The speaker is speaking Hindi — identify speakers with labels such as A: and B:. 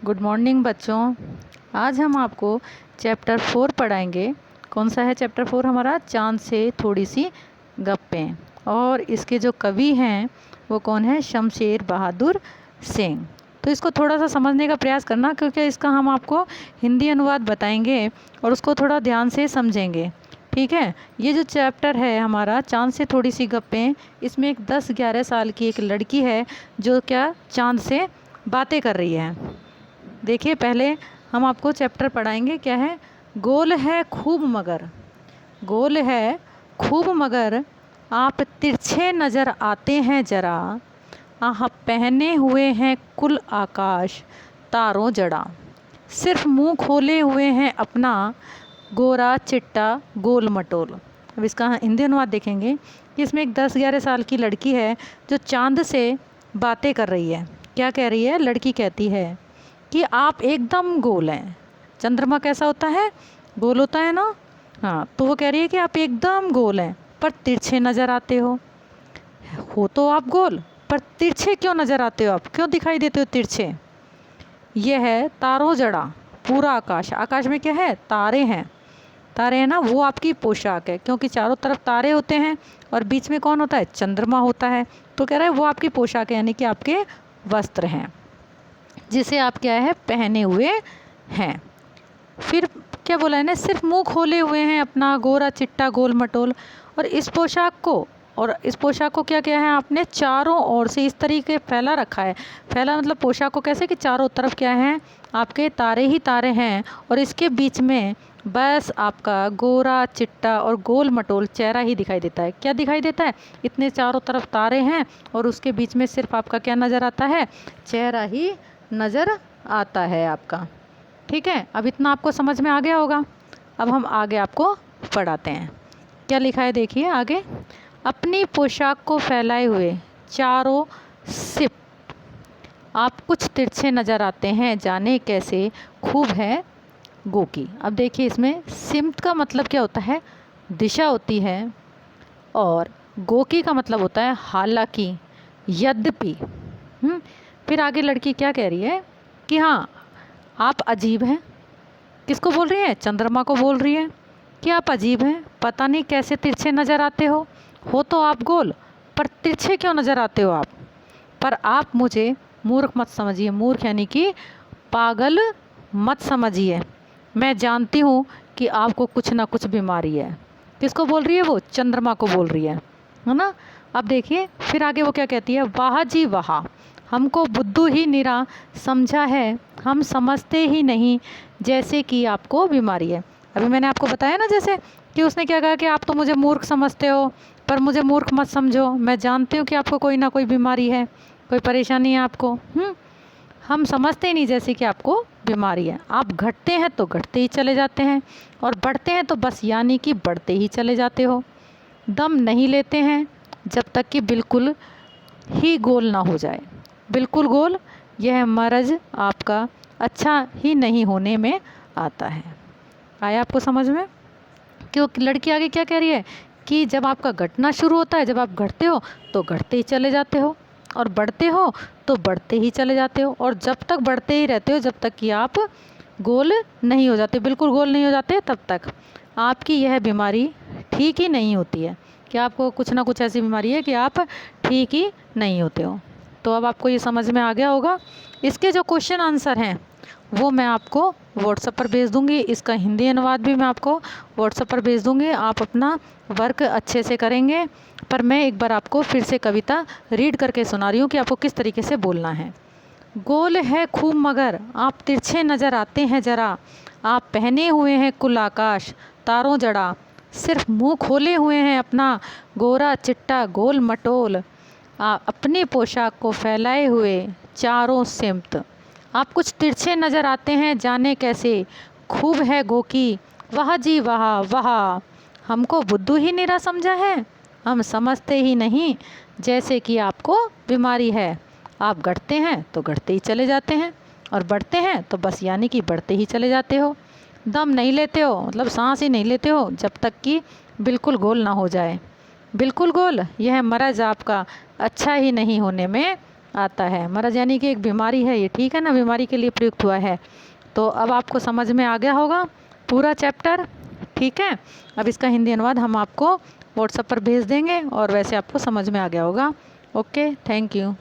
A: गुड मॉर्निंग बच्चों। आज हम आपको चैप्टर 4 पढ़ाएंगे। कौन सा है चैप्टर 4 हमारा? चांद से थोड़ी सी गप्पें। और इसके जो कवि हैं वो कौन है? शमशेर बहादुर सिंह। तो इसको थोड़ा सा समझने का प्रयास करना, क्योंकि इसका हम आपको हिंदी अनुवाद बताएंगे और उसको थोड़ा ध्यान से समझेंगे। ठीक है। ये जो चैप्टर है हमारा चांद से थोड़ी सी गप्पें, इसमें एक 10-11 साल की एक लड़की है जो क्या चांद से बातें कर रही है। देखिए, पहले हम आपको चैप्टर पढ़ाएंगे। क्या है? गोल है खूब मगर, गोल है खूब मगर, आप तिरछे नज़र आते हैं जरा, आप पहने हुए हैं कुल आकाश तारों जड़ा, सिर्फ मुंह खोले हुए हैं अपना, गोरा चिट्टा गोल मटोल। अब इसका हिंदी अनुवाद देखेंगे कि इसमें एक 10-11 साल की लड़की है जो चांद से बातें कर रही है। क्या कह रही है? लड़की कहती है कि आप एकदम गोल हैं। चंद्रमा कैसा होता है? गोल होता है ना। हाँ, तो वो कह रही है कि आप एकदम गोल हैं पर तिरछे नज़र आते हो तो आप गोल, पर तिरछे क्यों नज़र आते हो? आप क्यों दिखाई देते हो तिरछे? ये है तारों जड़ा, पूरा आकाश। आकाश में क्या है? तारे हैं। तारे हैं ना, वो आपकी पोशाक है, क्योंकि चारों तरफ तारे होते हैं और बीच में कौन होता है? चंद्रमा होता है। तो कह रहा है वो आपकी पोशाक है, यानी कि आपके वस्त्र हैं जिसे आप क्या है? पहने हुए हैं। फिर क्या बोला है ना? सिर्फ मुंह खोले हुए हैं अपना, गोरा चिट्टा गोल मटोल। और इस पोशाक को क्या किया है आपने? चारों ओर से इस तरीके फैला रखा है। फैला मतलब पोशाक को कैसे कि चारों तरफ क्या है? आपके तारे ही तारे हैं और इसके बीच में बस आपका गोरा चिट्टा और गोल मटोल चेहरा ही दिखाई देता है। क्या दिखाई देता है? इतने चारों तरफ तारे हैं और उसके बीच में सिर्फ आपका क्या नज़र आता है? चेहरा ही नज़र आता है आपका। ठीक है, अब इतना आपको समझ में आ गया होगा। अब हम आगे आपको पढ़ाते हैं। क्या लिखा है देखिए आगे। अपनी पोशाक को फैलाए हुए चारों सिप, आप कुछ तिरछे नज़र आते हैं, जाने कैसे खूब है गोकी। अब देखिए, इसमें सिमत का मतलब क्या होता है? दिशा होती है। और गोकी का मतलब होता है हालांकि, यद्यपि। फिर आगे लड़की क्या कह रही है कि हाँ, आप अजीब हैं। किसको बोल रही है? चंद्रमा को बोल रही है कि आप अजीब हैं, पता नहीं कैसे तिरछे नज़र आते हो तो आप गोल, पर तिरछे क्यों नज़र आते हो आप? पर आप मुझे मूर्ख मत समझिए। मूर्ख यानी कि पागल मत समझिए। मैं जानती हूँ कि आपको कुछ ना कुछ बीमारी है। किसको बोल रही है वो? चंद्रमा को बोल रही है ना। अब देखिए फिर आगे वो क्या कहती है। वाह जी वाह, हमको बुद्धू ही निरा समझा है, हम समझते ही नहीं जैसे कि आपको बीमारी है। अभी मैंने आपको बताया ना जैसे कि उसने क्या कहा कि आप तो मुझे मूर्ख समझते हो, पर मुझे मूर्ख मत समझो। मैं जानती हूँ कि आपको कोई ना कोई बीमारी है, कोई परेशानी है आपको। हम समझते ही नहीं जैसे कि आपको बीमारी है। आप घटते हैं तो घटते ही चले जाते हैं और बढ़ते हैं तो बस यानी कि बढ़ते ही चले जाते हो। दम नहीं लेते हैं जब तक कि बिल्कुल ही गोल ना हो जाए। बिल्कुल गोल, यह मर्ज़ आपका अच्छा ही नहीं होने में आता है। आया आपको समझ में? क्योंकि लड़की आगे क्या कह रही है कि जब आपका घटना शुरू होता है, जब आप घटते हो तो घटते ही चले जाते हो और बढ़ते हो तो बढ़ते ही चले जाते हो, और जब तक बढ़ते ही रहते हो जब तक कि आप गोल नहीं हो जाते, बिल्कुल गोल नहीं हो जाते, तब तक आपकी यह बीमारी ठीक ही नहीं होती है। कि आपको कुछ ना कुछ ऐसी बीमारी है कि आप ठीक ही नहीं होते हो। तो अब आपको ये समझ में आ गया होगा। इसके जो क्वेश्चन आंसर हैं वो मैं आपको व्हाट्सएप पर भेज दूँगी। इसका हिंदी अनुवाद भी मैं आपको व्हाट्सएप पर भेज दूँगी। आप अपना वर्क अच्छे से करेंगे। पर मैं एक बार आपको फिर से कविता रीड करके सुना रही हूँ कि आपको किस तरीके से बोलना है। गोल है खूब मगर, आप तिरछे नज़र आते हैं ज़रा, आप पहने हुए हैं कुल आकाश तारों जड़ा, सिर्फ मुंह खोले हुए हैं अपना, गोरा चिट्टा गोल मटोल, अपनी पोशाक को फैलाए हुए चारों सिमत, आप कुछ तिरछे नज़र आते हैं, जाने कैसे खूब है गोकी। वाह जी वाह वाह, हमको बुद्धू ही निरा समझा है, हम समझते ही नहीं जैसे कि आपको बीमारी है। आप घटते हैं तो घटते ही चले जाते हैं और बढ़ते हैं तो बस यानी कि बढ़ते ही चले जाते हो। दम नहीं लेते हो मतलब सांस ही नहीं लेते हो जब तक कि बिल्कुल गोल ना हो जाए। बिल्कुल गोल, यह मर्ज़ आपका अच्छा ही नहीं होने में आता है। मरज यानी कि एक बीमारी है ये, ठीक है ना, बीमारी के लिए प्रयुक्त हुआ है। तो अब आपको समझ में आ गया होगा पूरा चैप्टर, ठीक है। अब इसका हिंदी अनुवाद हम आपको व्हाट्सएप पर भेज देंगे और वैसे आपको समझ में आ गया होगा। Okay, thank you.